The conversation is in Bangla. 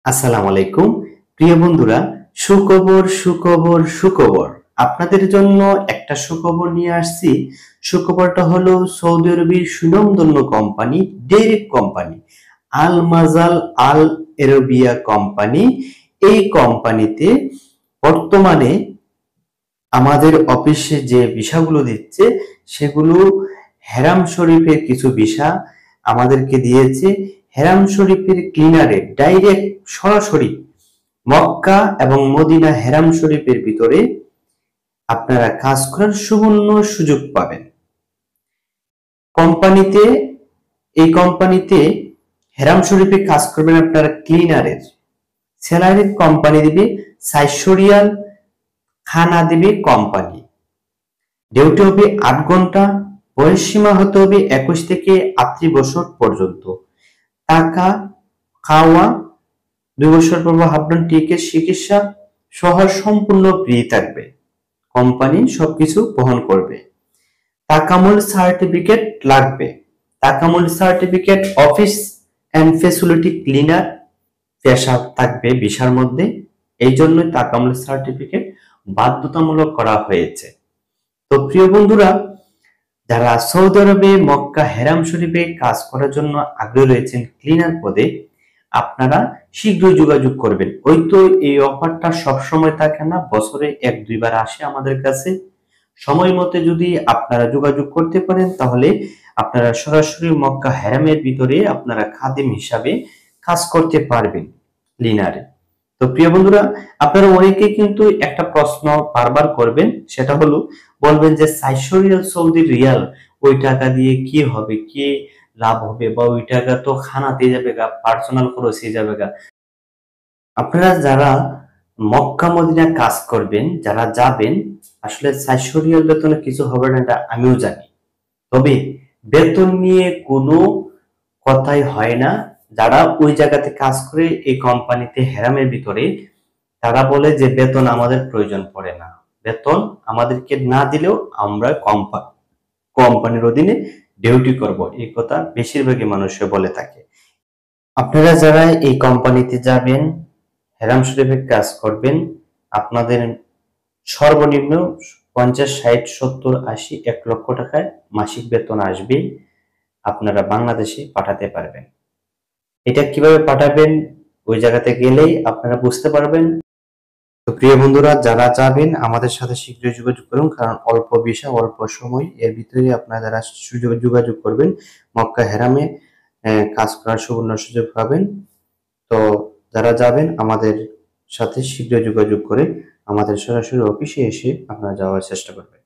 আসসালামু আলাইকুম প্রিয় বন্ধুরা। সুখবর সুখবর সুখবর, আপনাদের জন্য একটা সুখবর নিয়ে আসছি। সুখবরটা হলো সৌদি আরবের সুনামধন্য কোম্পানি ডেরেক কোম্পানি, আল মাজাল আল এরবিয়া কোম্পানি। এই কোম্পানিতে বর্তমানে আমাদের অফিসে যে ভিসাগুলো দিচ্ছে সেগুলো হেরাম শরীফের কিছু ভিসা আমাদেরকে দিয়েছে। হেরাম শরীফের ক্লিনারে ডাইরেক্ট সরাসরি মক্কা এবং মদিনা হেরাম শরীফের ভিতরে আপনারা কাজ করার সুবর্ণ সুযোগ পাবেন। কোম্পানিতে এই কোম্পানিতে হেরাম শরীফে কাজ করবেন আপনারা ক্লিনারের। স্যালারি কোম্পানি দিবে 400 রিয়াল, খানা দিবে কোম্পানি। ডিউটি হবে 8 ঘন্টা, বয়স সীমা হতে হবে 21 থেকে 38 বছর পর্যন্ত। টাকা, খাওয়া, 2 বছর পর হাবডন টিকেট, চিকিৎসা সহ সম্পূর্ণ ফ্রি থাকবে। কোম্পানি সবকিছু বহন করবে। তাকামুল সার্টিফিকেট লাগবে। Takamul certificate office and facility cleaner পেশা থাকবে ভিসার মধ্যে। এই জন্যই তাকামুল সার্টিফিকেট বাধ্যতামূলক করা হয়েছে। তো প্রিয় বন্ধুরা, যারা সৌদি আরবে মক্কা হেরাম শরীফে কাজ করার জন্য আগ্রহী রয়েছেন ক্লিনার পদে, আপনারা শীঘ্রই যোগাযোগ করবেন। ওই তো এই অফারটা সবসময় থাকে না, বছরে 1-2 বার আসে আমাদের কাছে। সময় মতো যদি আপনারা যোগাযোগ করতে পারেন তাহলে আপনারা সরাসরি মক্কা হেরামের ভিতরে আপনারা খাদেম হিসাবে কাজ করতে পারবেন ক্লিনারে। তো প্রিয় বন্ধুরা, আপনারা অনেকে কিন্তু একটা প্রশ্ন বারবার করবেন, সেটা হলো বলবেন যে 400 রিয়াল সৌদি রিয়াল, ওই টাকা দিয়ে কি হবে, কি লাভ হবে, বা ওই টাকা তো খানাতে যাবে গা, পার্সোনাল খরচে যাবে গা। আপনারা যারা মক্কা মদিনা কাজ করবেন, যারা যাবেন, আসলে 400 রিয়াল বেতনে কিছু হবে না, এটা আমিও জানি। তবে বেতন নিয়ে কোনো কথাই হয় না। যারা ওই জায়গাতে কাজ করে এই কোম্পানিতে হেরামের ভিতরে, তারা বলে যে বেতন আমাদের প্রয়োজন পড়ে না, বেতন আমাদেরকে না দিলেও আমরা কোম্পানির অধীনে ডিউটি করব, এই কথা বেশিরভাগই মানুষে বলে থাকে। আপনারা যারা এই কোম্পানিতে যাবেন, হেরাম শরীফে কাজ করবেন, আপনাদের সর্বনিম্ন 50, 60, 70, 80, 1 লক্ষ টাকায় মাসিক বেতন আসবে। আপনারা বাংলাদেশে পাঠাতে পারবেন। এটা কিভাবে পাঠাবেন ওই জায়গাতে গেলেই আপনারা বুঝতে পারবেন। তো প্রিয় বন্ধুরা, যারা যাবেন আমাদের সাথে শীঘ্রই যোগাযোগ করুন, কারণ অল্প ভিসা, অল্প সময়, এর ভিতরে আপনারা যারা যোগাযোগ করবেন মক্কা হেরামে কাজ করার সুবর্ণ সুযোগ পাবেন। তো যারা যাবেন আমাদের সাথে শীঘ্রই যোগাযোগ করে আমাদের সরাসরি অফিসে এসে আপনারা যাওয়ার চেষ্টা করবেন।